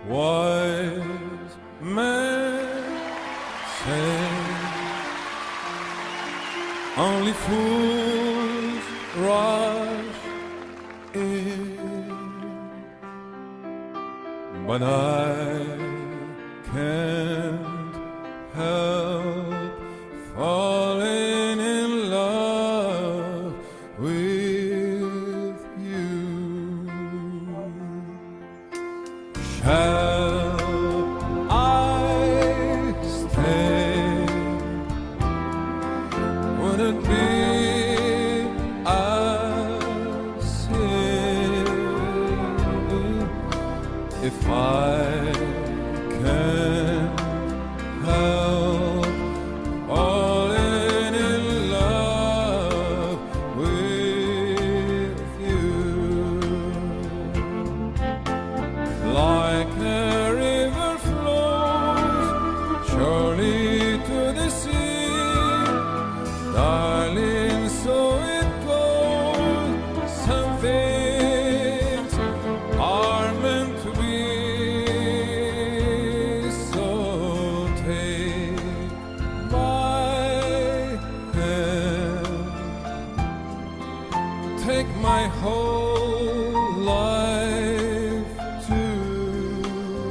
Wise men say only fools rush in, but I can't help falling in love with you. Shall I stay? Would it be a sin if I can't help falling in love with you? Like a river flows surely to the sea, darling, so it goes. Some things are meant to be. So take my hand, take my whole life too.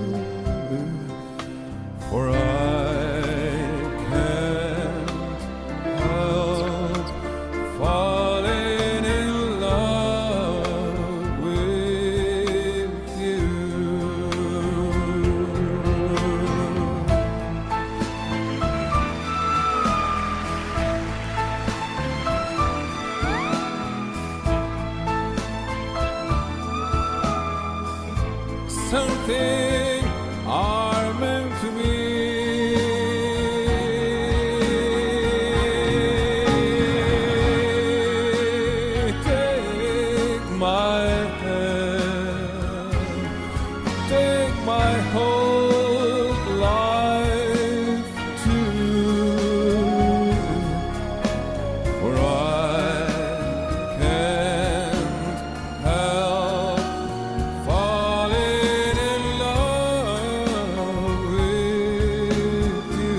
everything are meant to be. Take my hand, take my whole life too, for I can't help falling in love with you.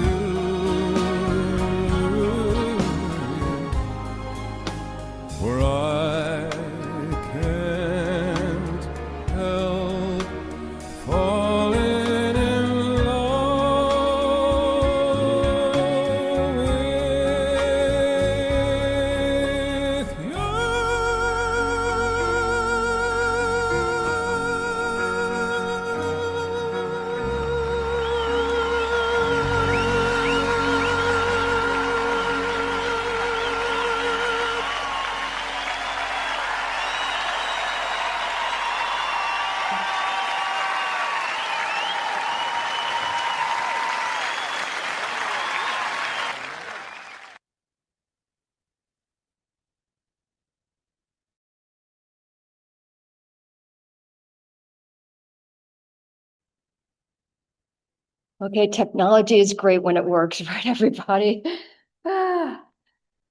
For I can't help falling in love with you. Okay, technology is great when it works, right, everybody?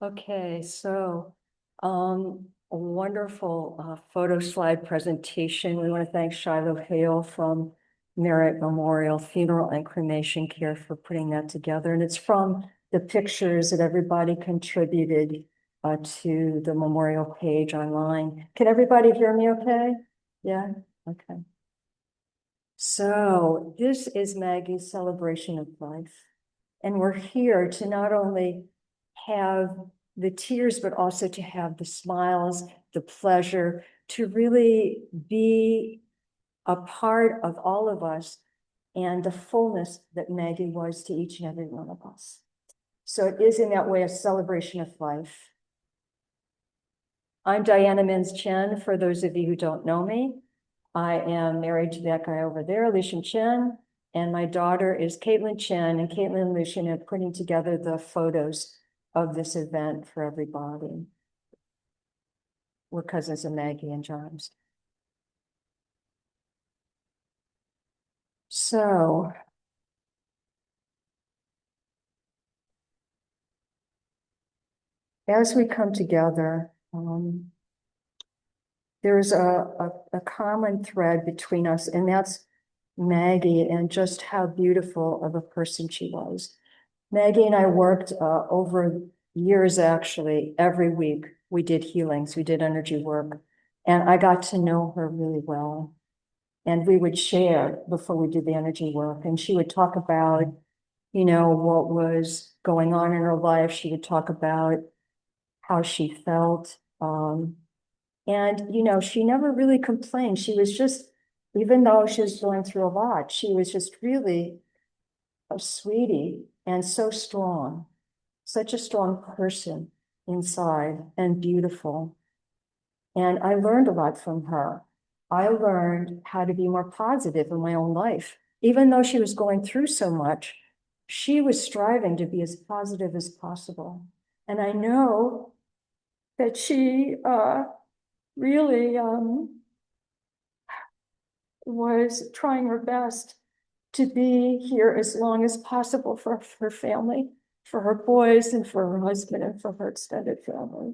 Okay, so a wonderful photo slide presentation. We want to thank Shiloh Hale from MaggieMemorial Funeral and Cremation Care for putting that together. And it's from the pictures that everybody contributed to the memorial page online. Can everybody hear me okay? Yeah, okay. So this is Maggie's celebration of life. And we're here to not only have the tears, but also to have the smiles, the pleasure, to really be a part of all of us and the fullness that Maggie was to each and every one of us. So it is in that way a celebration of life. I'm Diana Mins-Chen, for those of you who don't know me. I am married to that guy over there, Lucian Chen, and my daughter is Caitlin Chen, and Caitlin and Lucian are putting together the photos of this event for everybody. We're cousins of Maggie and John's. So as we come together, there's a common thread between us, and that's Maggie and just how beautiful of a person she was. Maggie and I worked over years, actually, every week. We did healings, we did energy work, and I got to know her really well. And we would share before we did the energy work, and she would talk about, you know, what was going on in her life. She would talk about how she felt. And, you know, she never really complained. She was just, even though she was going through a lot, she was just really a sweetie and so strong, such a strong person inside and beautiful. And I learned a lot from her. I learned how to be more positive in my own life. Even though she was going through so much, she was striving to be as positive as possible. And I know that she really was trying her best to be here as long as possible for her family, for her boys and for her husband and for her extended family.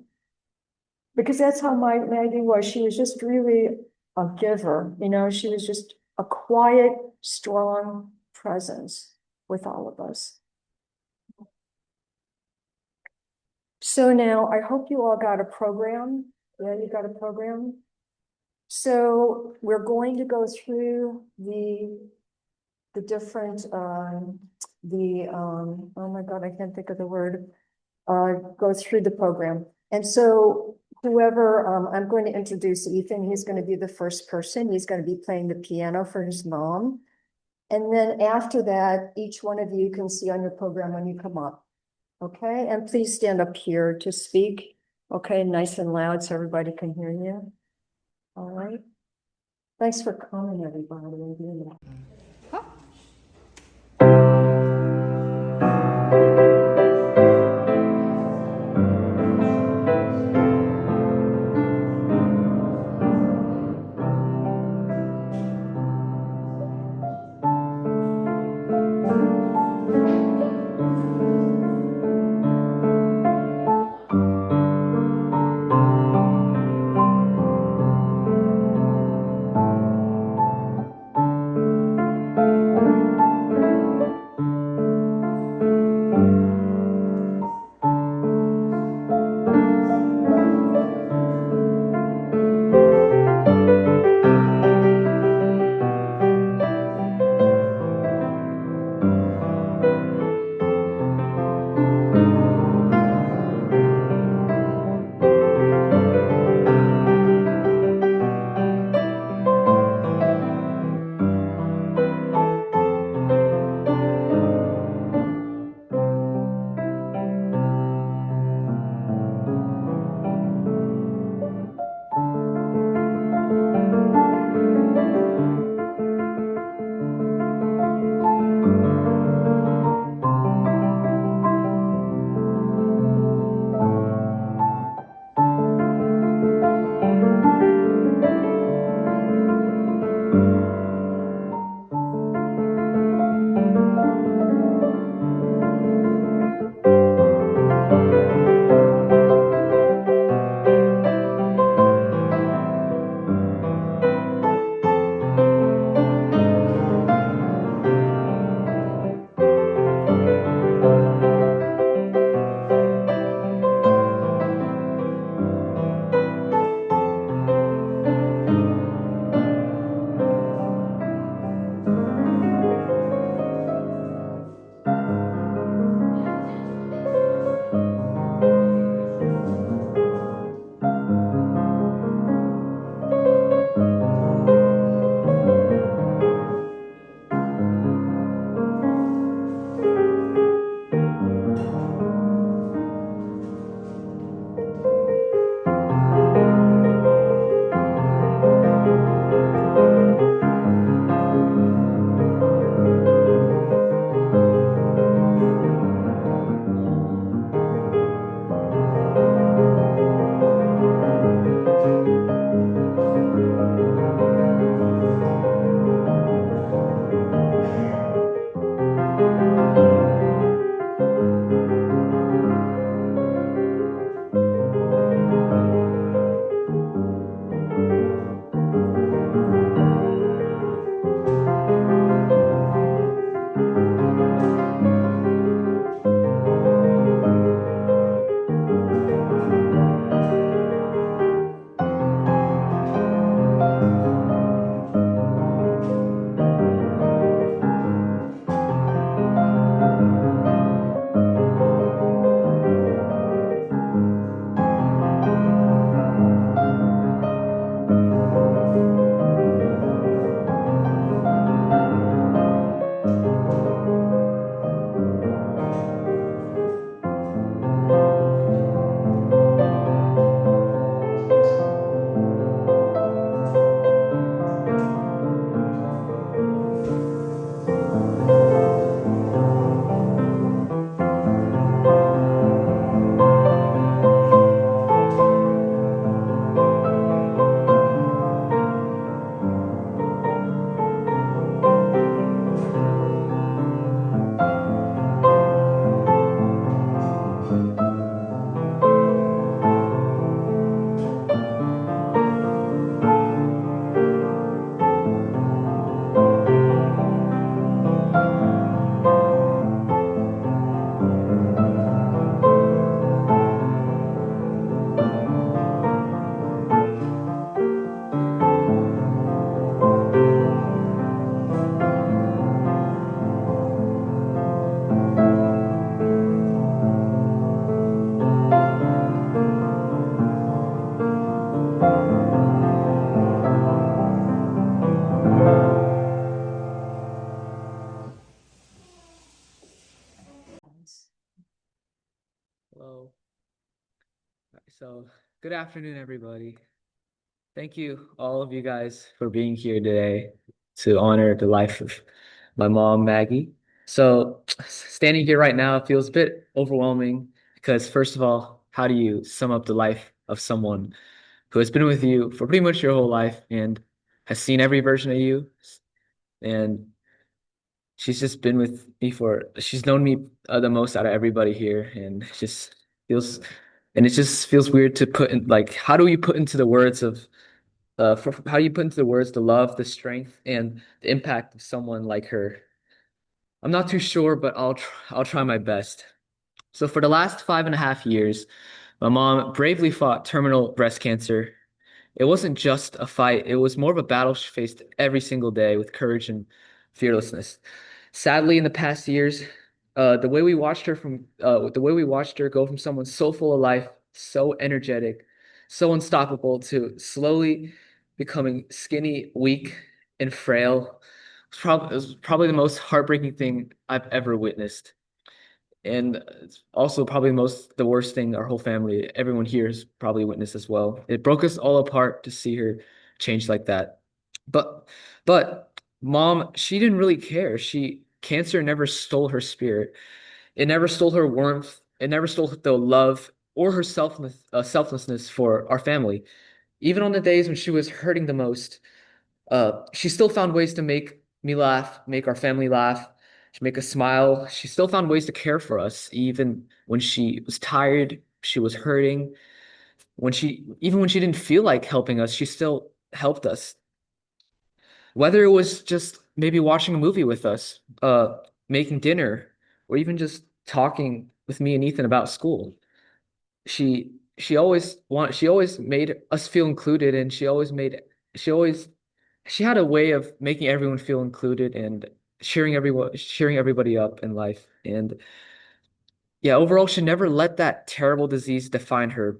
Because that's how my Maggie was. She was just really a giver, you know, she was just a quiet, strong presence with all of us. So now I hope you all got a program. Yeah, you got a program. So we're going to go through the different, oh my God, I can't think of the word, go through the program. And so whoever, I'm going to introduce Ethan, he's going to be the first person. He's going to be playing the piano for his mom. And then after that, each one of you can see on your program when you come up. Okay, and please stand up here to speak. Okay, nice and loud so everybody can hear you. All right. Thanks for coming, everybody. and doing that. Hello. So, good afternoon, everybody. Thank you, all of you guys, for being here today to honor the life of my mom, Maggie. So, standing here right now feels a bit overwhelming because, first of all, how do you sum up the life of someone who has been with you for pretty much your whole life and has seen every version of you? And she's just been with me she's known me the most out of everybody here. And feels, it just feels weird to put in, like, how do you put into the words of how do you put into the words the love, the strength, and the impact of someone like her? I'm not too sure, but I'll try my best. So for the last 5.5 years, my mom bravely fought terminal breast cancer. It wasn't just a fight, it was more of a battle she faced every single day with courage and fearlessness. Sadly, in the past years, the way we watched her go from someone so full of life, so energetic, so unstoppable to slowly becoming skinny, weak, and frail it was probably the most heartbreaking thing I've ever witnessed. And it's also probably the worst thing our whole family, everyone here has probably witnessed as well. It broke us all apart to see her change like that. But but mom, she didn't really care. Cancer never stole her spirit. It never stole her warmth. It never stole the love or her selflessness for our family. Even on the days when she was hurting the most, she still found ways to make me laugh, make our family laugh, to make us smile. She still found ways to care for us, even when she was tired, she was hurting. Even when she didn't feel like helping us, she still helped us. Whether it was just maybe watching a movie with us, making dinner, or even just talking with me and Ethan about school. She always made us feel included, and she always she had a way of making everyone feel included and cheering everybody up in life. And yeah, overall, she never let that terrible disease define her.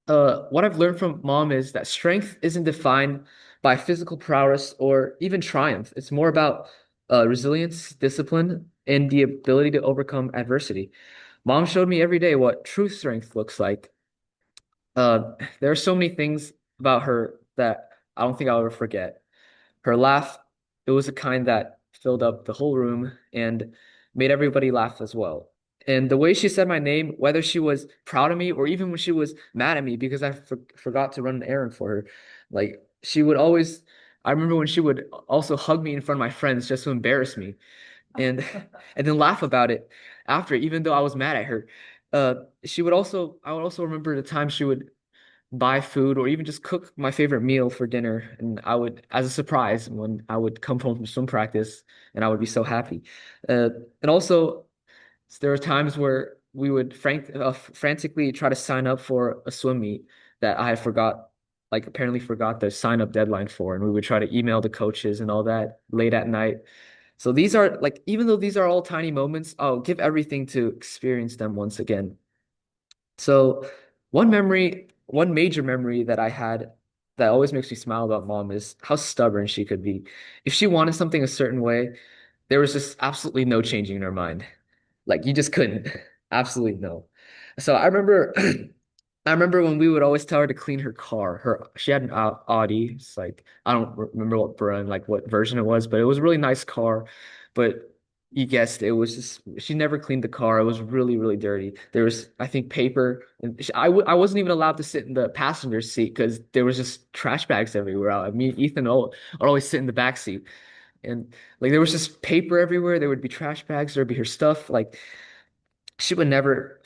What I've learned from mom is that strength isn't defined by physical prowess or even triumph. It's more about resilience, discipline, and the ability to overcome adversity. Mom showed me every day what true strength looks like. There are so many things about her that I don't think I'll ever forget. Her laugh, it was a kind that filled up the whole room and made everybody laugh as well. And the way she said my name, whether she was proud of me or even when she was mad at me because I forgot to run an errand for her, like she would always, I remember when she would also hug me in front of my friends just to embarrass me and and then laugh about it after, even though I was mad at her. I would also remember the time she would buy food or even just cook my favorite meal for dinner. And I would, as a surprise, when I would come home from swim practice, and I would be so happy. And also, there were times where we would frantically try to sign up for a swim meet that I apparently forgot the sign up deadline for. And we would try to email the coaches and all that late at night. So these are like, even though these are all tiny moments, I'll give everything to experience them once again. So one major memory that I had that always makes me smile about mom is how stubborn she could be. If she wanted something a certain way, there was just absolutely no changing her mind. Like you just couldn't. Absolutely no. So I remember I remember when we would always tell her to clean her car. She had an Audi. It's like I don't remember what brand, like what version it was, but it was a really nice car. But you guessed it was just she never cleaned the car. It was really, really dirty. There was, I think, paper, and I wasn't even allowed to sit in the passenger seat because there was just trash bags everywhere. I mean, Ethan would always sit in the back seat, and like there was just paper everywhere. There would be trash bags. There'd be her stuff. Like she would never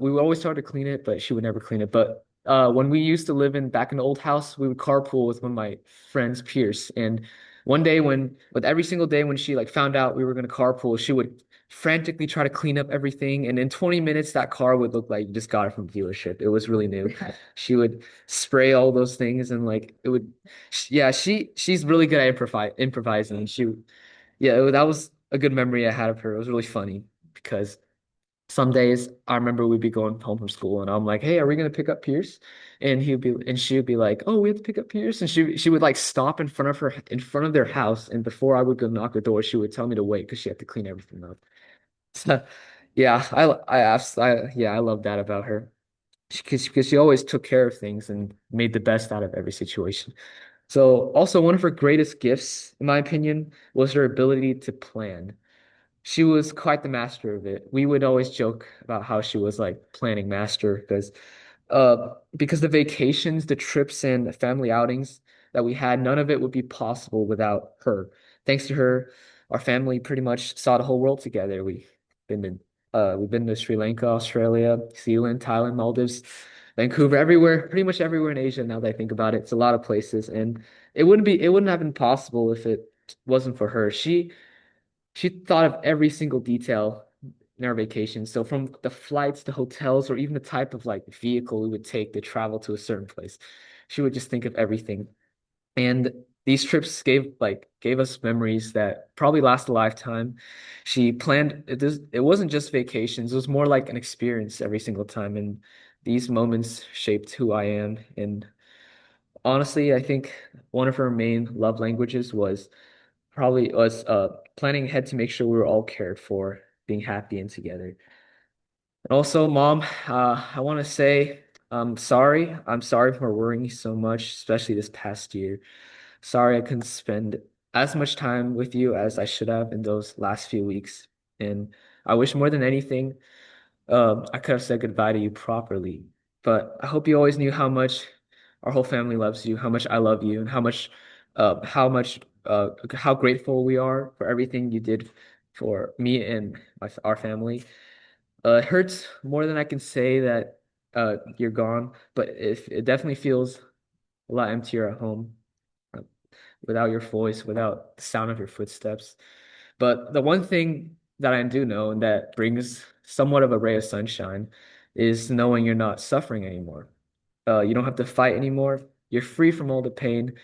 we would always try to clean it, but she would never clean it. But when we used to live in back in the old house, we would carpool with one of my friends, Pierce. And one day with every single day when she like found out we were going to carpool, she would frantically try to clean up everything. And in 20 minutes, that car would look like you just got it from the dealership. It was really new. She would spray all those things and like it would, yeah, she's really good at improvising. That was a good memory I had of her. It was really funny because some days I remember we'd be going home from school and I'm like, hey, are we gonna pick up Pierce? And she would be like, oh, we have to pick up Pierce. And she would like stop in front of their house. And before I would go knock the door, she would tell me to wait because she had to clean everything up. So yeah, I love that about her. because she always took care of things and made the best out of every situation. So also one of her greatest gifts, in my opinion, was her ability to plan. She was quite the master of it. We would always joke about how she was like planning master because the vacations, the trips and family outings that we had, none of it would be possible without her. Thanks to her, our family pretty much saw the whole world together. We've been to Sri Lanka, Australia, New Zealand, Thailand, Maldives, Vancouver, everywhere, pretty much everywhere in Asia now that I think about it. It's a lot of places. And it wouldn't have been possible if it wasn't for her. She thought of every single detail in our vacation. So from the flights, the hotels, or even the type of like vehicle we would take to travel to a certain place, she would just think of everything. And these trips gave us memories that probably last a lifetime. She planned it. It wasn't just vacations; it was more like an experience every single time. And these moments shaped who I am. And honestly, I think one of her main love languages was planning ahead to make sure we were all cared for, being happy and together. And also, Mom, I want to say I'm sorry. I'm sorry for worrying you so much, especially this past year. Sorry I couldn't spend as much time with you as I should have in those last few weeks. And I wish more than anything, I could have said goodbye to you properly. But I hope you always knew how much our whole family loves you, how much I love you, and how grateful we are for everything you did for me and our family. It hurts more than I can say that you're gone, but it definitely feels a lot emptier at home uh, without your voice, without the sound of your footsteps. But the one thing that I do know and that brings somewhat of a ray of sunshine is knowing you're not suffering anymore. You don't have to fight anymore. You're free from all the pain,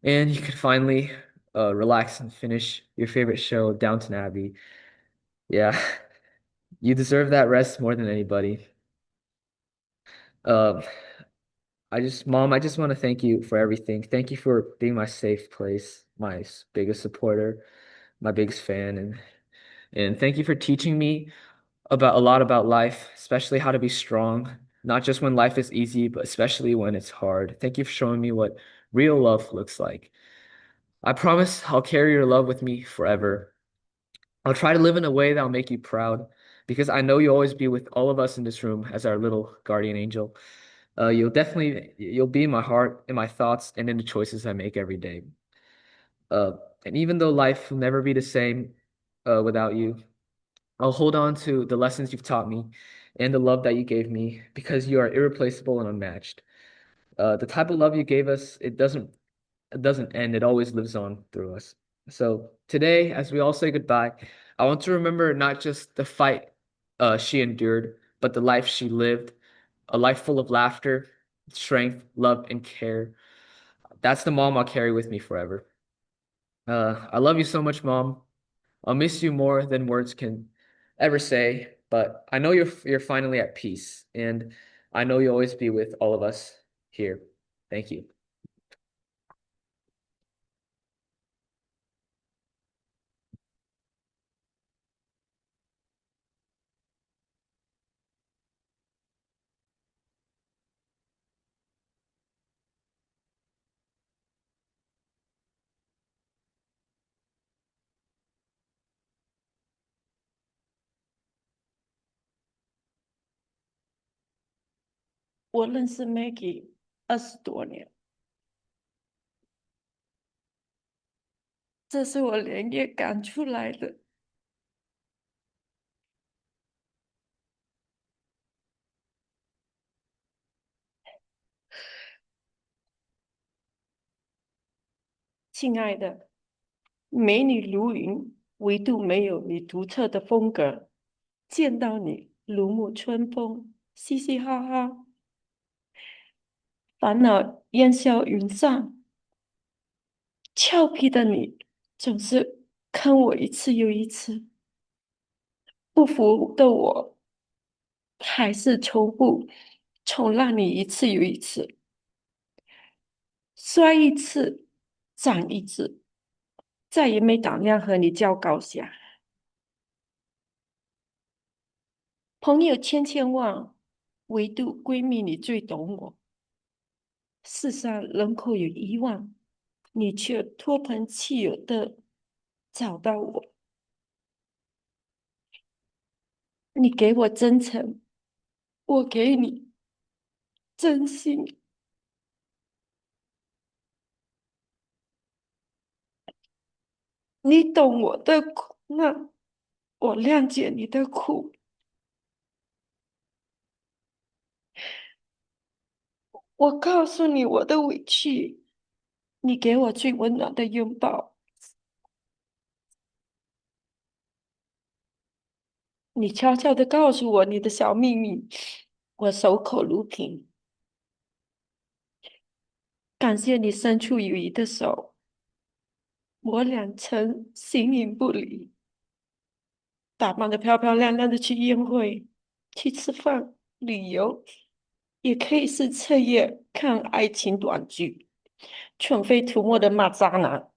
and you can finally relax and finish your favorite show, Downton Abbey. Yeah, you deserve that rest more than anybody. Um, Mom, I just want to thank you for everything. Thank you for being my safe place, biggest supporter, my biggest fan, and thank you for teaching me about a lot about life, especially how to be strong, not just when life is easy, but especially when it's hard. Thank you for showing me what real love looks like. I promise I'll carry your love with me forever. I'll try to live in a way that'll make you proud because I know you'll always be with all of us in this room as our little guardian angel. You'll be in my heart, in my thoughts, and in the choices I make every day. Uh, and even though life will never be the same without you, I'll hold on to the lessons you've taught me and the love that you gave me because you are irreplaceable and unmatched. The type of love you gave us, it doesn't end. It always lives on through us. So today, as we all say goodbye, I want to remember not just the fight she endured, but the life she lived, a life full of laughter, strength, love, and care. That's the mom I'll carry with me forever. I love you so much, Mom. I'll miss you more than words can ever say, but I know you're finally at peace, and I know you'll always be with all of us here. Thank you. 我认识 Maggie 20多年，这是我连夜赶出来的。亲爱的，美女如云，唯独没有你独特的风格。见到你如沐春风，嘻嘻哈哈，烦恼烟消云散。俏皮的你总是坑我一次又一次，不服的我还是重复宠让你一次又一次，摔一次长一智，再也没胆量和你较高下。朋友千千万，唯独闺蜜你最懂我。世上人口有1万，你却托朋弃友的找到我。你给我真诚，我给你真心。你懂我的苦难，我谅解你的苦。我告诉你我的委屈，你给我最温暖的拥抱。你悄悄的告诉我你的小秘密，我守口如瓶。感谢你伸出友谊的手，我俩曾形影不离，打扮的漂漂亮亮的去宴会、去吃饭、旅游，也可以是彻夜看爱情短剧，纯非涂抹的骂渣男，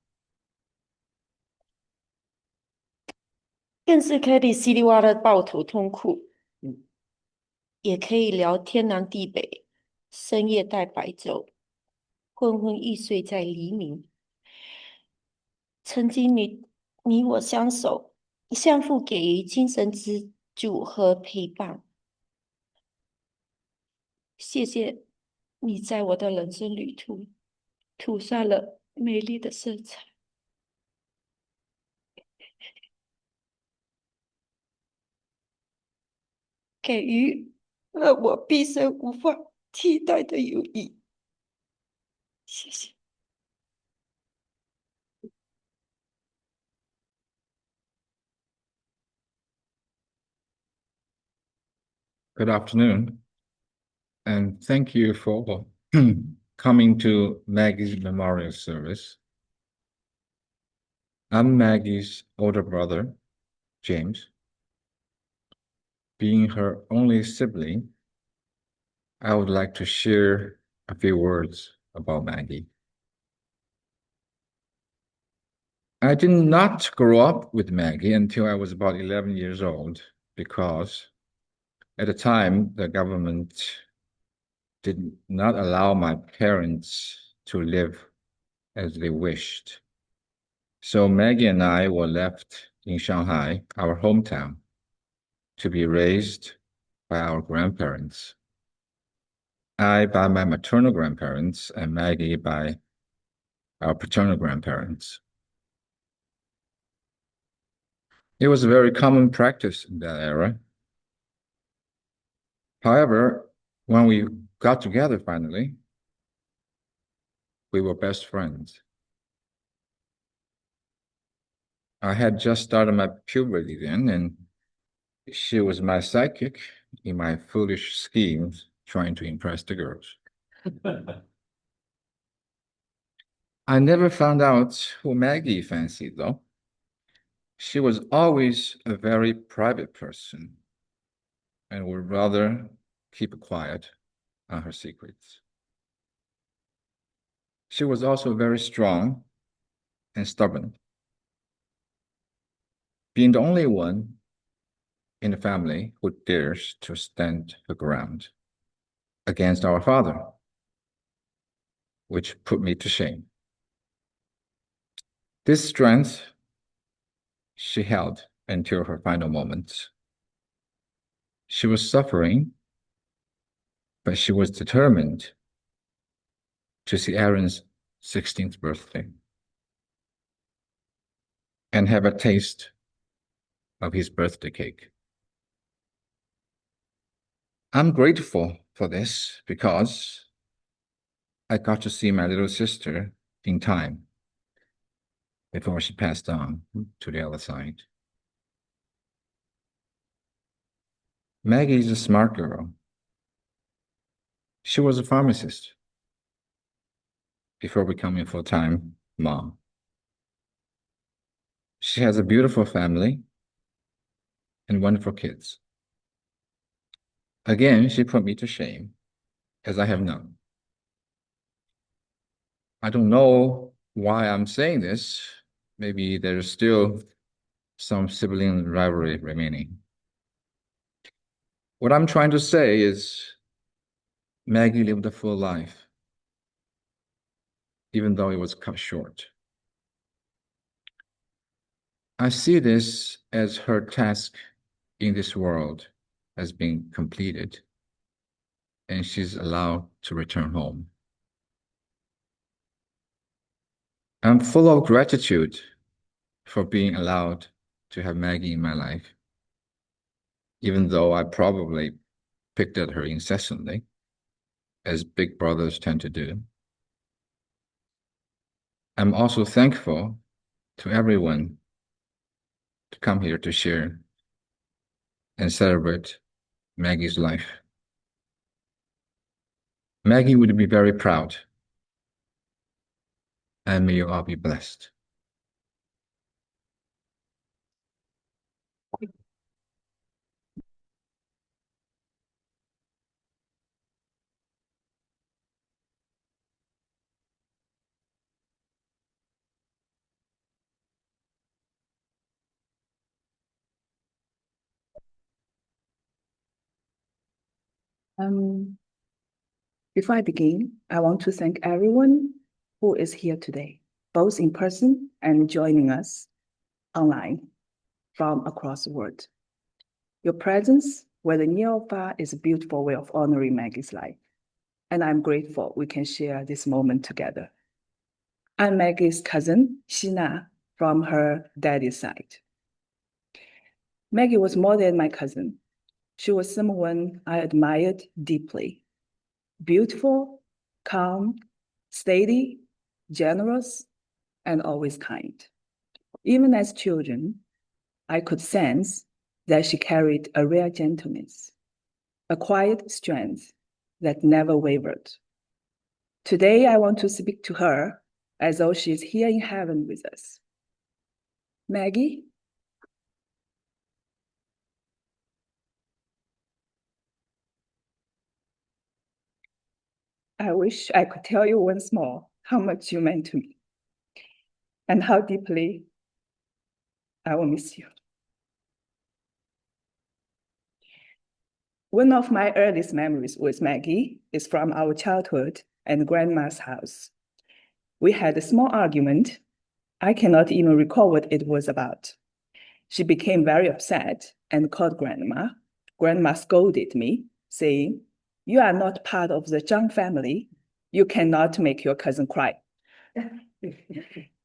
更是可以稀里哇啦的抱头痛哭，也可以聊天南地北，深夜带白粥，昏昏欲睡在黎明。曾经你我相守，相互给予精神支柱和陪伴。谢谢你在我的人生旅途涂上了美丽的色彩，给予了我毕生无法替代的友谊。谢谢。Good afternoon, and thank you for coming to Maggie's memorial service. I'm Maggie's older brother, James. Being her only sibling, I would like to share a few words about Maggie. I did not grow up with Maggie until I was about 11 years old because at the time the government did not allow my parents to live as they wished. So Maggie and I were left in Shanghai, our hometown, to be raised by our grandparents. I by my maternal grandparents and Maggie by our paternal grandparents. It was a very common practice in that era. However, when we got together finally, we were best friends. I had just started my puberty then, and she was my sidekick in my foolish schemes trying to impress the girls. I never found out who Maggie fancied, though. She was always a very private person and would rather keep quiet on her secrets. She was also very strong and stubborn, being the only one in the family who dares to stand her ground against our father, which put me to shame. This strength she held until her final moments. She was suffering, but she was determined to see Aaron's 16th birthday and have a taste of his birthday cake. I'm grateful for this because I got to see my little sister in time before she passed on to the other side. Maggie is a smart girl. She was a pharmacist before becoming a full-time mom. She has a beautiful family and wonderful kids. Again, she put me to shame, as I have none. I don't know why I'm saying this. Maybe there's still some sibling rivalry remaining. What I'm trying to say is Maggie lived a full life, even though it was cut short. I see this as her task in this world has been completed, and she's allowed to return home. I'm full of gratitude for being allowed to have Maggie in my life, even though I probably picked at her incessantly, as big brothers tend to do. I'm also thankful to everyone to come here to share and celebrate Maggie's life. Maggie would be very proud, and may you all be blessed. Before I begin, I want to thank everyone who is here today, both in person and joining us online from across the world. Your presence, whether near or far, is a beautiful way of honoring Maggie's life, and I'm grateful we can share this moment together. I'm Maggie's cousin, Xina, from her daddy's side. Maggie was more than my cousin. She was someone I admired deeply. Beautiful, calm, steady, generous, and always kind. Even as children, I could sense that she carried a rare gentleness, a quiet strength that never wavered. Today, I want to speak to her as though she is here in heaven with us. Maggie? I wish I could tell you once more how much you meant to me and how deeply I will miss you. One of my earliest memories with Maggie is from our childhood and grandma's house. We had a small argument. I cannot even recall what it was about. She became very upset and called grandma. Grandma scolded me, saying, "You are not part of the Zhang family. You cannot make your cousin cry."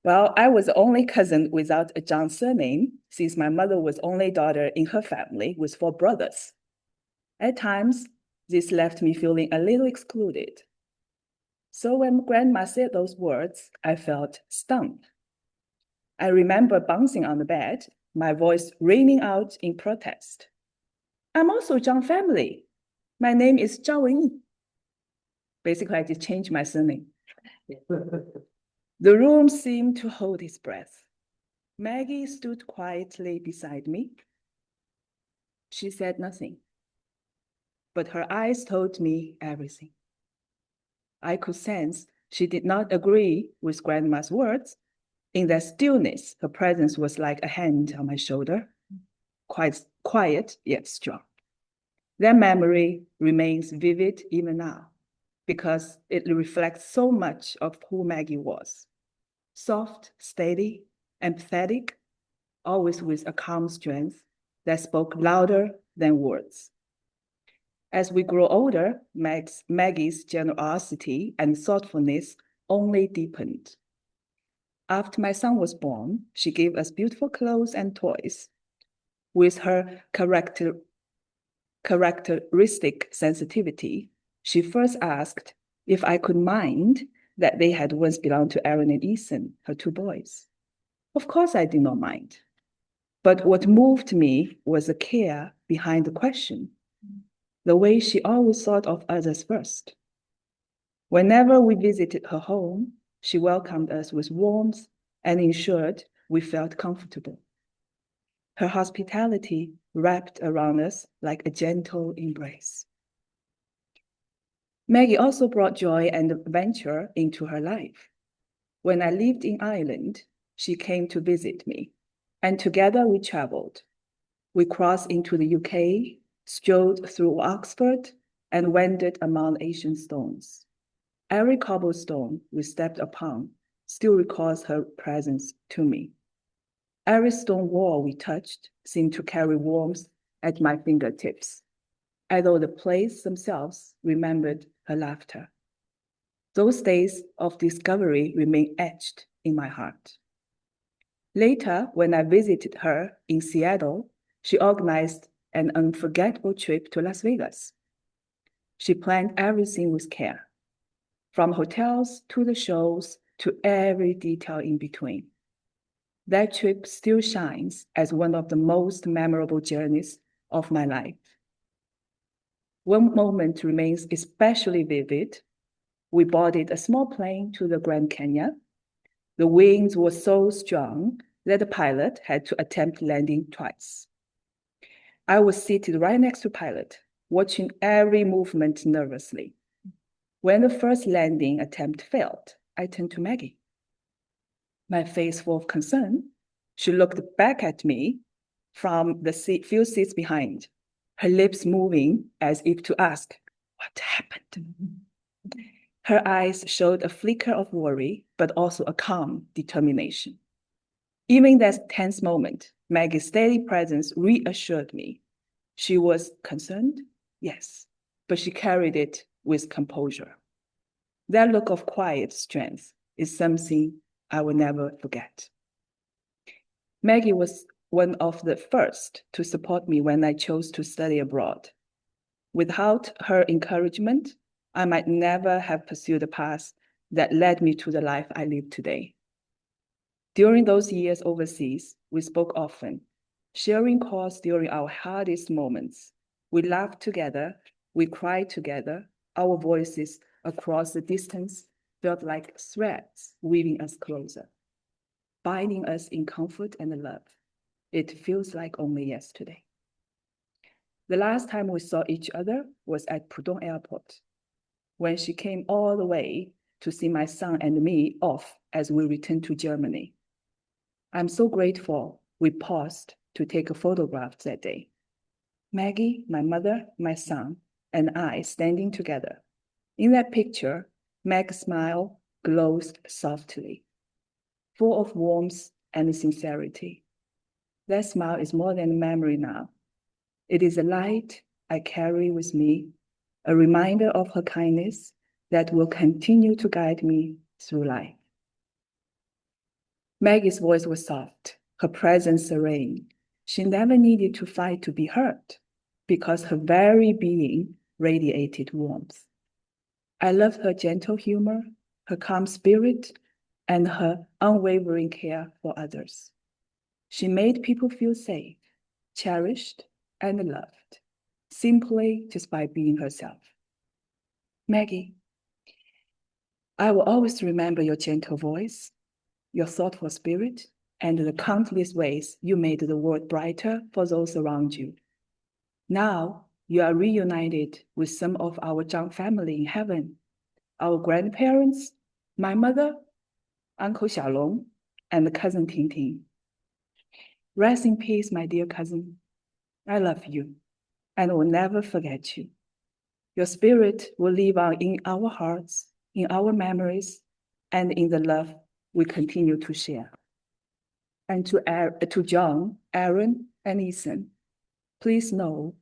Well, I was the only cousin without a Zhang surname, since my mother was only daughter in her family with 4 brothers. At times, this left me feeling a little excluded. So when grandma said those words, I felt stunned. I remember bouncing on the bed, my voice ringing out in protest. "I'm also Zhang family. My name is Zhao Wenyi." Basically, I just changed my surname. The room seemed to hold its breath. Maggie stood quietly beside me. She said nothing, but her eyes told me everything. I could sense she did not agree with grandma's words. In that stillness, her presence was like a hand on my shoulder, quite quiet yet strong. That memory remains vivid even now, because it reflects so much of who Maggie was. Soft, steady, empathetic, always with a calm strength that spoke louder than words. As we grow older, Maggie's generosity and thoughtfulness only deepened. After my son was born, she gave us beautiful clothes and toys. With her characteristic sensitivity, she first asked if I could mind that they had once belonged to Aaron and Ethan, her 2 boys. Of course, I did not mind. But what moved me was the care behind the question, the way she always thought of others first. Whenever we visited her home, she welcomed us with warmth and ensured we felt comfortable. Her hospitality wrapped around us like a gentle embrace. Maggie also brought joy and adventure into her life. When I lived in Ireland, she came to visit me, and together we traveled. We crossed into the UK, strolled through Oxford, and wandered among ancient stones. Every cobblestone we stepped upon still recalls her presence to me. Every stone wall we touched seemed to carry warmth at my fingertips, as though the places themselves remembered her laughter. Those days of discovery remain etched in my heart. Later, when I visited her in Seattle, she organized an unforgettable trip to Las Vegas. She planned everything with care, from hotels to the shows to every detail in between. That trip still shines as one of the most memorable journeys of my life. One moment remains especially vivid. We boarded a small plane to the Grand Canyon. The winds were so strong that the pilot had to attempt landing twice. I was seated right next to the pilot, watching every movement nervously. When the first landing attempt failed, I turned to Maggie. My face full of concern, she looked back at me from the few seats behind, her lips moving as if to ask, "What happened?" Her eyes showed a flicker of worry, but also a calm determination. Even in that tense moment, Maggie's steady presence reassured me. She was concerned, yes, but she carried it with composure. That look of quiet strength is something I will never forget. Maggie was one of the first to support me when I chose to study abroad. Without her encouragement, I might never have pursued a path that led me to the life I live today. During those years overseas, we spoke often, sharing calls during our hardest moments. We laughed together, we cried together, our voices across the distance felt like threads weaving us closer, binding us in comfort and love. It feels like only yesterday. The last time we saw each other was at Pudong Airport, when she came all the way to see my son and me off as we returned to Germany. I'm so grateful we paused to take a photograph that day. Maggie, my mother, my son, and I standing together. In that picture, Meg's smile glows softly, full of warmth and sincerity. That smile is more than a memory now. It is a light I carry with me, a reminder of her kindness that will continue to guide me through life. Maggie's voice was soft, her presence serene. She never needed to fight to be heard because her very being radiated warmth. I loved her gentle humor, her calm spirit, and her unwavering care for others. She made people feel safe, cherished, and loved, simply just by being herself. Maggie, I will always remember your gentle voice, your thoughtful spirit, and the countless ways you made the world brighter for those around you. Now you are reunited with some of our Zhang family in heaven, our grandparents, my mother, Uncle Xiaolong, and cousin Tingting. Rest in peace, my dear cousin. I love you and will never forget you. Your spirit will live on in our hearts, in our memories, and in the love we continue to share. And to John, Aaron, and Ethan, please know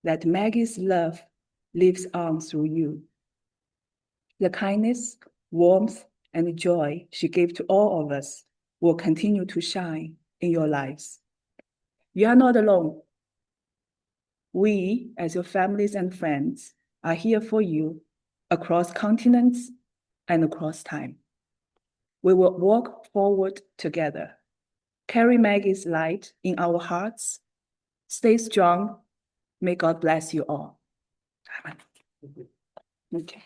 that Maggie's love lives on through you. The kindness, warmth, and joy she gave to all of us will continue to shine in your lives. You are not alone. We, as your families and friends, are here for you across continents and across time. We will walk forward together. Carry Maggie's light in our hearts. Stay strong. May God bless you all. Amen. Okay.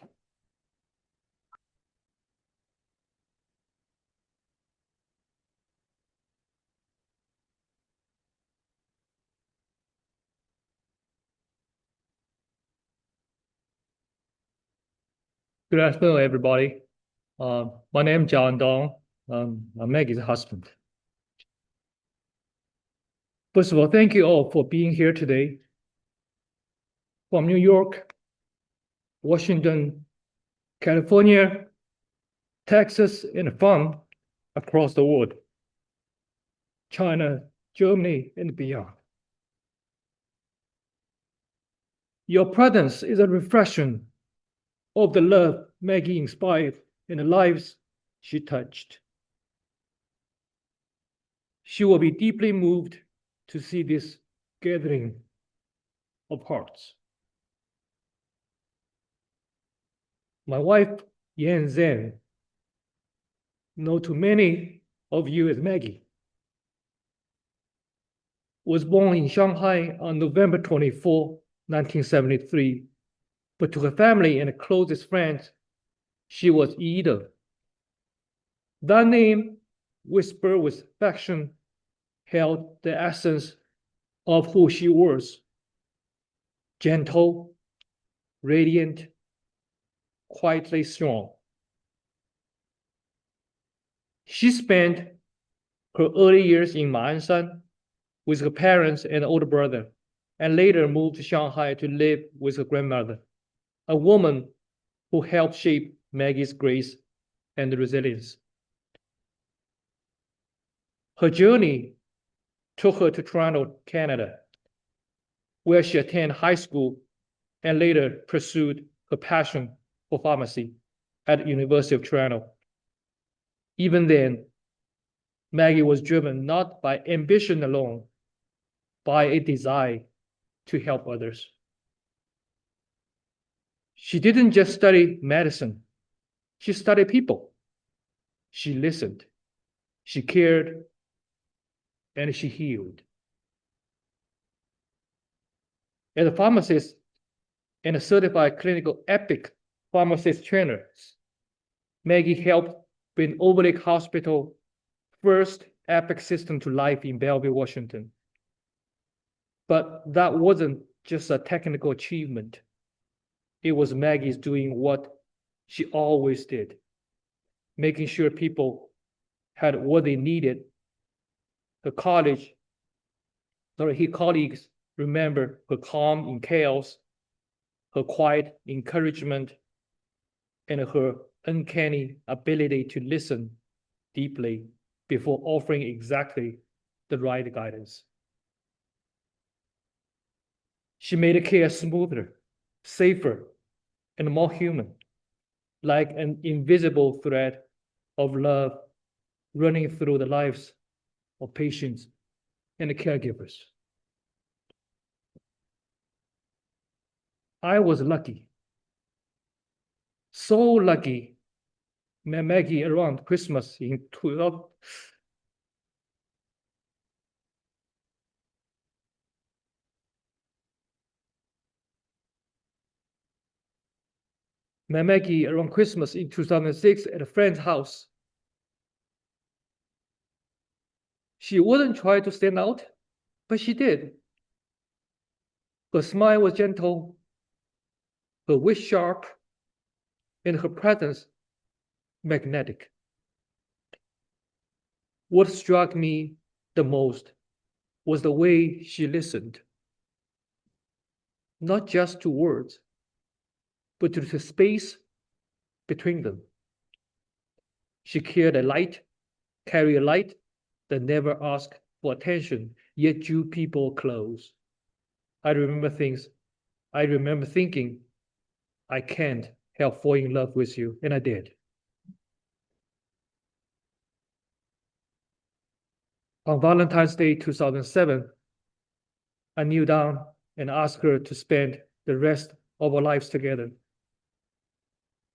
Good afternoon, everybody. My name is John Dong. I'm Maggie's husband. First of all, thank you all for being here today. From New York, Washington, California, Texas, and from across the world, China, Germany, and beyond. Your presence is a reflection of the love Maggie inspired in the lives she touched. She will be deeply moved to see this gathering of hearts. My wife, Yan Zhen, known to many of you as Maggie, was born in Shanghai on November 24, 1973, but to her family and closest friends, she was Ida. That name, whispered with affection, held the essence of who she was: gentle, radiant, quietly strong. She spent her early years in Ma'anshan with her parents and older brother, and later moved to Shanghai to live with her grandmother, a woman who helped shape Maggie's grace and resilience. Her journey took her to Toronto, Canada, where she attended high school and later pursued her passion for pharmacy at the University of Toronto. Even then, Maggie was driven not by ambition alone, by a desire to help others. She didn't just study medicine, she studied people. She listened, she cared, and she healed. As a pharmacist and a certified clinical epic pharmacist trainer, Maggie helped bring Overlake Hospital first epic system to life in Bellevue, Washington. But that wasn't just a technical achievement. It was Maggie's doing what she always did, making sure people had what they needed. Her colleagues remember her calm in chaos, her quiet encouragement, and her uncanny ability to listen deeply before offering exactly the right guidance. She made care smoother, safer, and more human, like an invisible thread of love running through the lives of patients and caregivers. I was lucky, so lucky, met Maggie around Christmas in 2000. Met Maggie around Christmas in 2006 at a friend's house. She wouldn't try to stand out, but she did. Her smile was gentle, her wit sharp, and her presence magnetic. What struck me the most was the way she listened, not just to words, but to the space between them. She carried a light that never asked for attention, yet drew people close. I remember thinking, I can't help falling in love with you, and I did. On Valentine's Day 2007, I kneeled down and asked her to spend the rest of our lives together.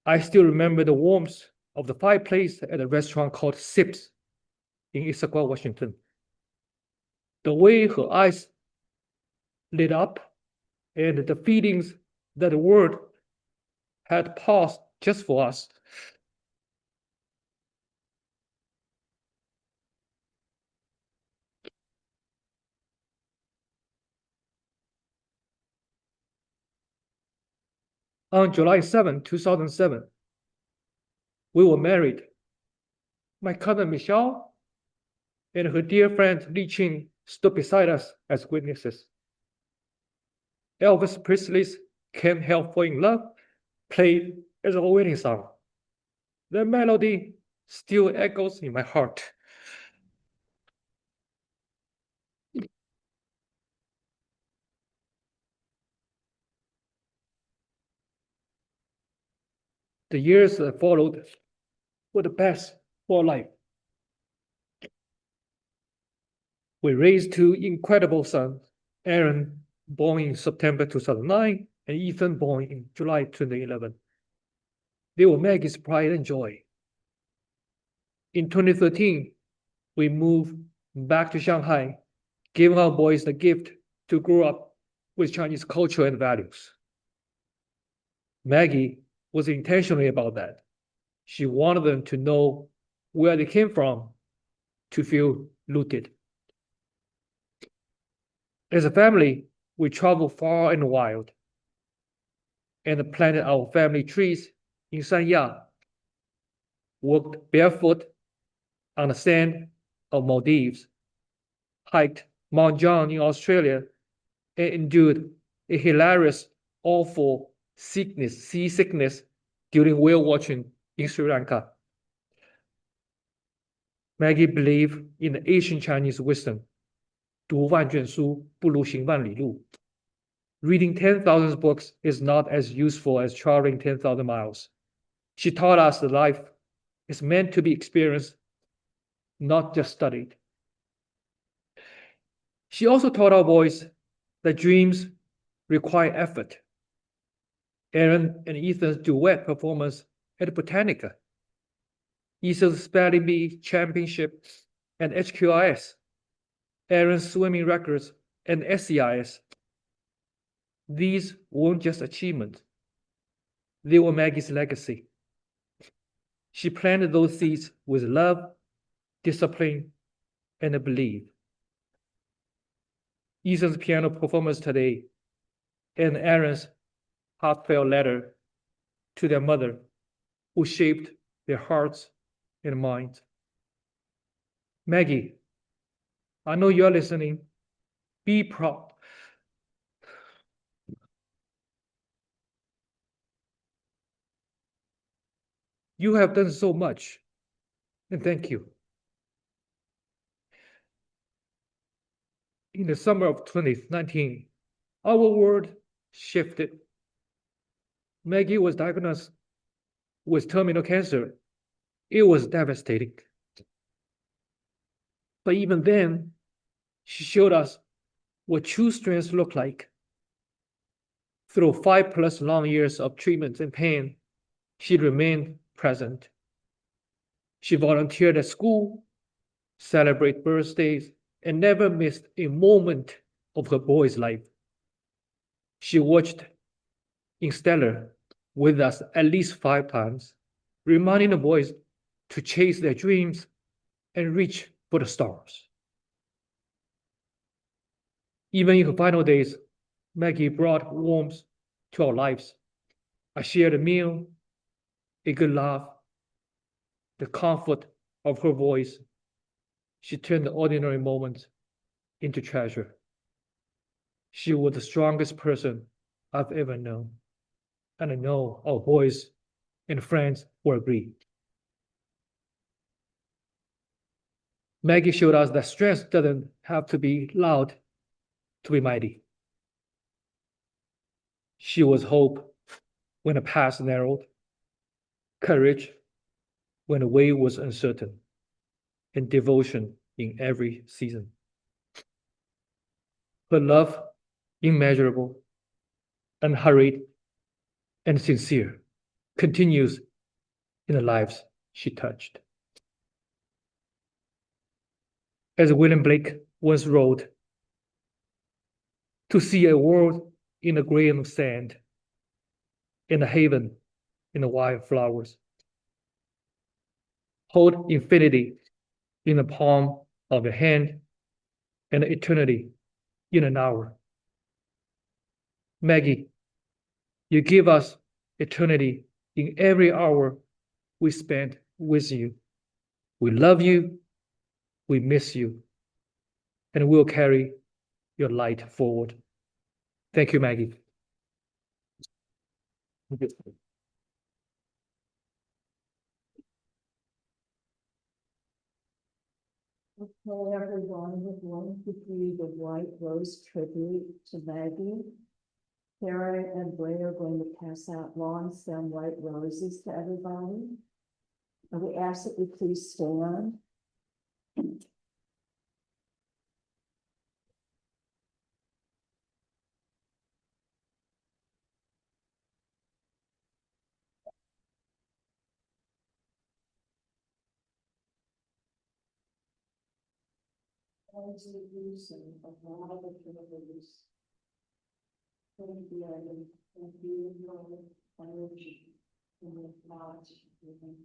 I still remember the warmth of the fireplace at a restaurant called Sips in Issaquah, Washington. The way her eyes lit up and the feelings that the world had paused just for us. On July 7, 2007, we were married. My cousin Michelle and her dear friend Li Qing stood beside us as witnesses. Elvis Presley's Can't Help Falling in Love played as a wedding song. The melody still echoes in my heart. The years that followed were the best for life. We raised two incredible sons, Aaron, born in September 2009, and Ethan, born in July 2011. They were Maggie's pride and joy. In 2013, we moved back to Shanghai, giving our boys the gift to grow up with Chinese culture and values. Maggie was intentional about that. She wanted them to know where they came from, to feel rooted. As a family, we traveled far and wide and planted our family trees in Sanya, walked barefoot on the sand of Maldives, hiked Mount John in Australia, and endured a hilarious, awful seasickness during whale watching in Sri Lanka. Maggie believed in the ancient Chinese wisdom, 读万卷书不如行万里路. Reading 10,000 books is not as useful as traveling 10,000 miles. She taught us that life is meant to be experienced, not just studied. She also taught our boys that dreams require effort. Aaron and Ethan's duet performance at Botanica, Ethan's spelling bee championship at HQIS, Aaron's swimming records and SCIS. These weren't just achievements. They were Maggie's legacy. She planted those seeds with love, discipline, and a belief. Ethan's piano performance today and Aaron's heartfelt letter to their mother, who shaped their hearts and minds. Maggie, I know you're listening. Be proud. You have done so much, and thank you. In the summer of 2019, our world shifted. Maggie was diagnosed with terminal cancer. It was devastating. But even then, she showed us what true strength looked like. Through 5+ long years of treatment and pain, she remained present. She volunteered at school, celebrated birthdays, and never missed a moment of her boy's life. She watched Interstellar with us at least 5 times, reminding the boys to chase their dreams and reach for the stars. Even in her final days, Maggie brought warmth to our lives. I shared a meal, a good laugh, the comfort of her voice. She turned the ordinary moments into treasure. She was the strongest person I've ever known. And I know our boys and friends will agree. Maggie showed us that strength doesn't have to be loud to be mighty. She was hope when the path narrowed, courage when the way was uncertain, and devotion in every season. Her love, immeasurable, unhurried, and sincere, continues in the lives she touched. As William Blake once wrote, to see a world in a grain of sand, in a haven in the wild flowers. Hold infinity in the palm of your hand and eternity in an hour. Maggie, you give us eternity in every hour we spend with you. We love you, we miss you, and we'll carry your light forward. Thank you, Maggie. Okay, everyone, we're going to do the White Rose tribute to Maggie. Karen and Bray are going to pass out long stem white roses to everybody. And we ask that you please stand. As a reason of all the privileges, thank you, and you know, energy in the knowledge of your things.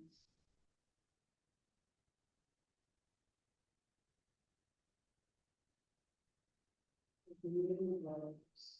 The beauty loves.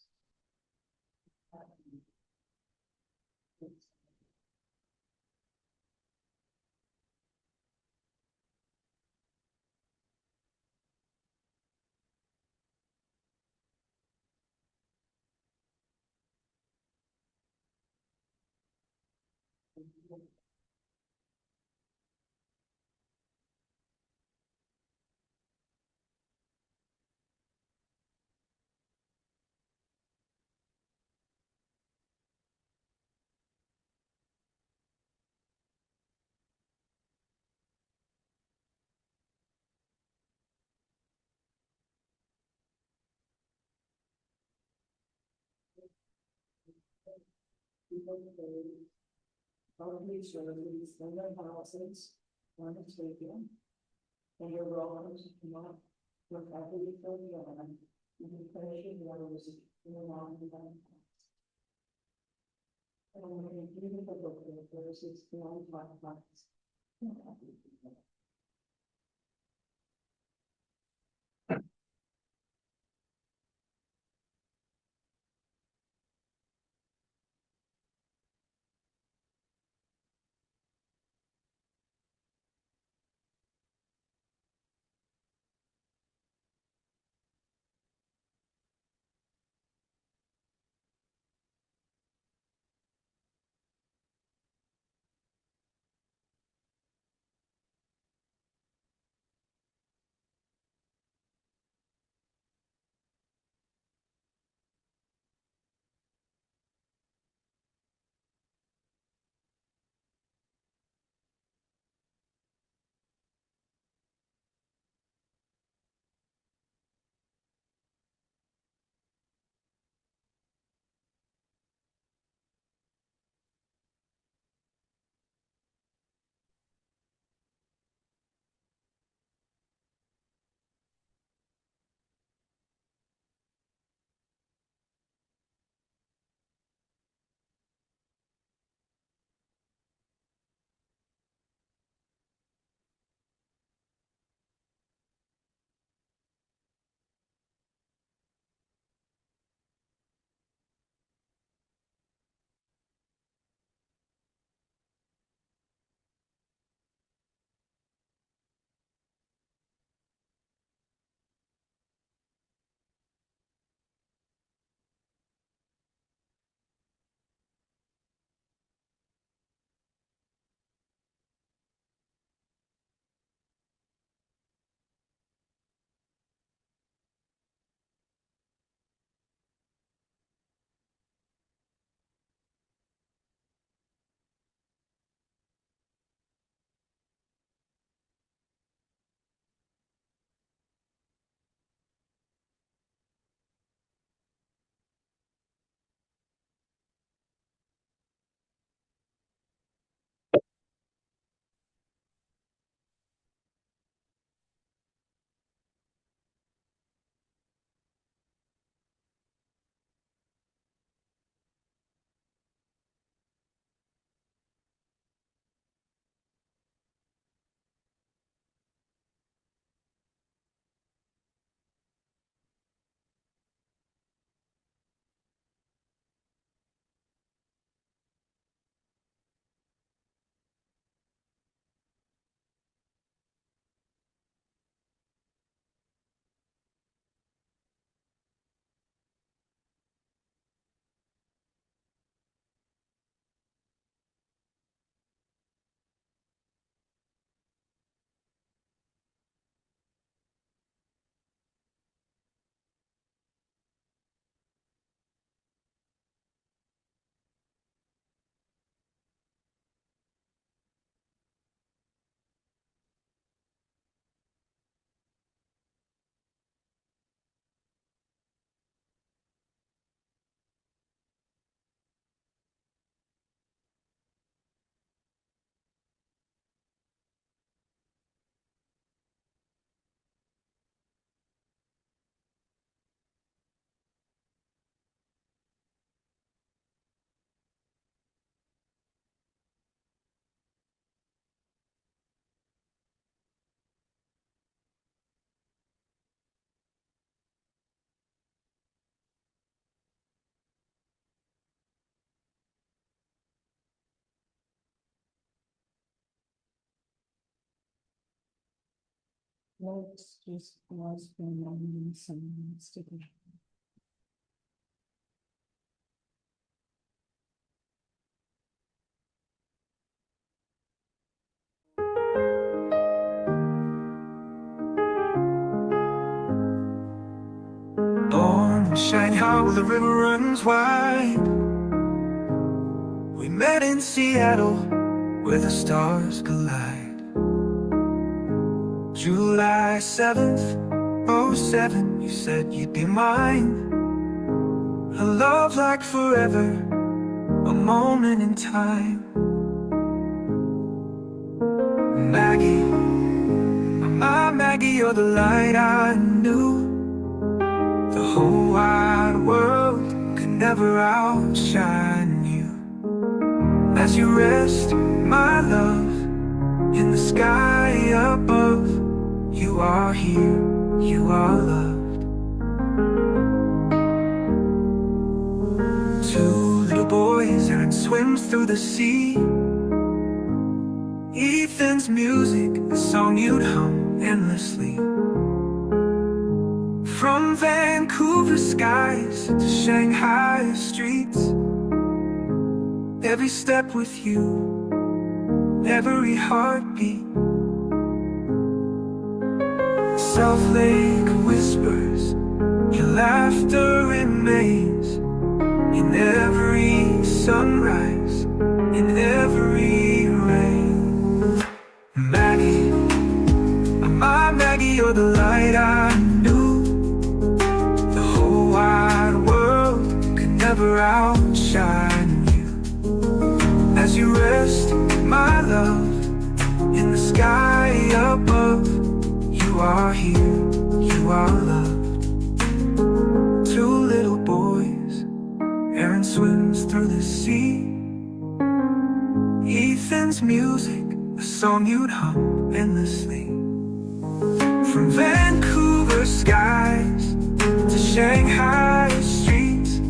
All these roses in their houses, want to take them. And you're welcome to come up wherever you feel drawn. You can place your roses in the lawn of them. And I'm going to give you the book of roses, the old black box. Let's just pause for a moment. Someone wants to go. Born shine how the river runs wide. We met in Seattle where the stars collide. July 7th, '07, you said you'd be mine. A love like forever, a moment in time. Maggie, my Maggie, you're the light I knew. The whole wide world could never outshine you. As you rest, my love, in the sky above, you are here, you are loved. Two little boys and swim through the sea. Ethan's music, a song you'd hum endlessly. From Vancouver skies to Shanghai streets, every step with you, every heartbeat. South Lake whispers, your laughter remains in every sunrise, in every rain. Maggie, my Maggie, you're the light I knew. The whole wide world could never outshine you. As you rest, my love, in the sky above, you are here, you are loved. Two little boys, Aaron swims through the sea. Ethan's music, a song you'd hum endlessly. From Vancouver skies to Shanghai streets,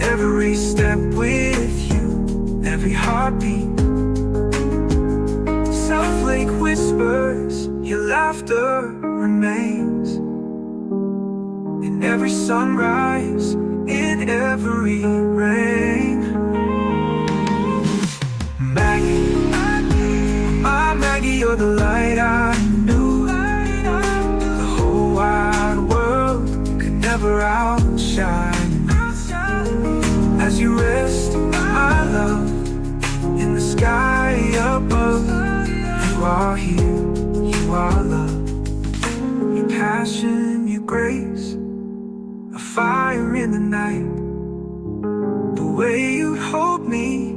every step with you, every heartbeat. South Lake whispers, your laughter remains in every sunrise, in every rain. Maggie, my Maggie, you're the light I knew. The whole wide world could never outshine you. As you rest, my love, in the sky above, you are here, you are loved. Your passion, your grace, a fire in the night. The way you hold me,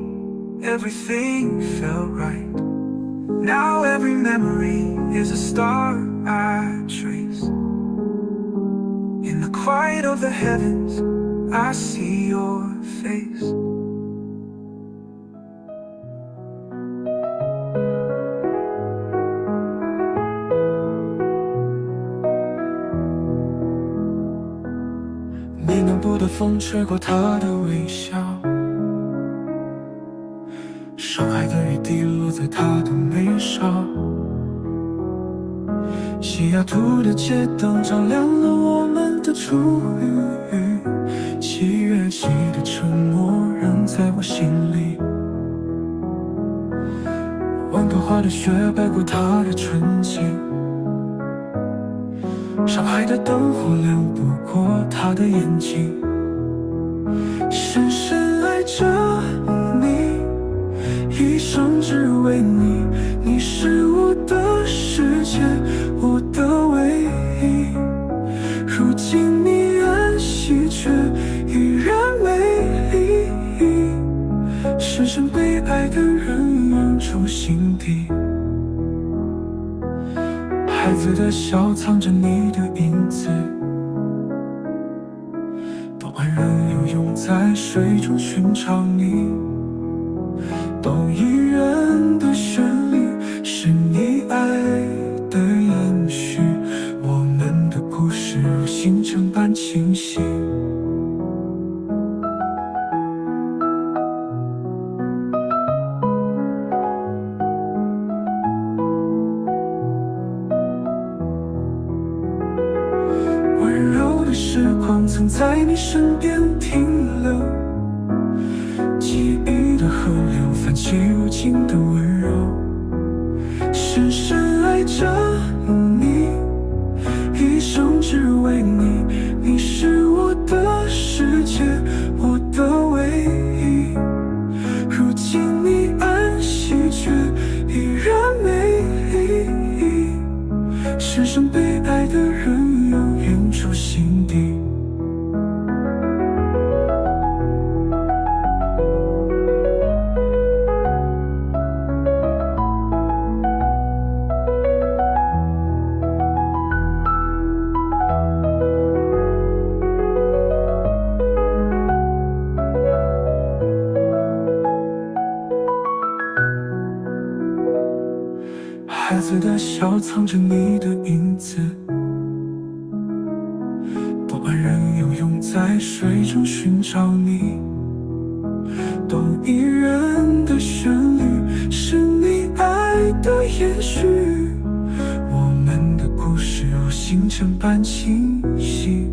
everything felt right. Now every memory is a star I trace. In the quiet of the heavens, I see your face.你能不的风吹过她的微笑，上海的雨滴落在她的眉梢，西雅图的街灯照亮了我们的初遇，7月起的沉默仍在我心里。温哥华的雪白过她的纯净，上海的灯火亮不过她的眼睛。深深爱着你，一生只为你，你是我的世界，我的唯一。如今你安息，却依然美丽，深深被爱的人永驻心底。孩子的笑藏着你的影子，傍晚仍游泳在水中寻找你。都依然的旋律，是你爱的延续，我们的故事如星辰般清晰。光曾在你身边停留，记忆的河流泛起如今的温柔，深深爱着你，一生只为你，你是我的世界，我的唯一。如今你安息，却依然美丽，深深被爱的人永远住心底。孩子的笑藏着你的影子，多半人游泳在水中寻找你，动一人的旋律是你爱的延续，我们的故事如星辰般清晰。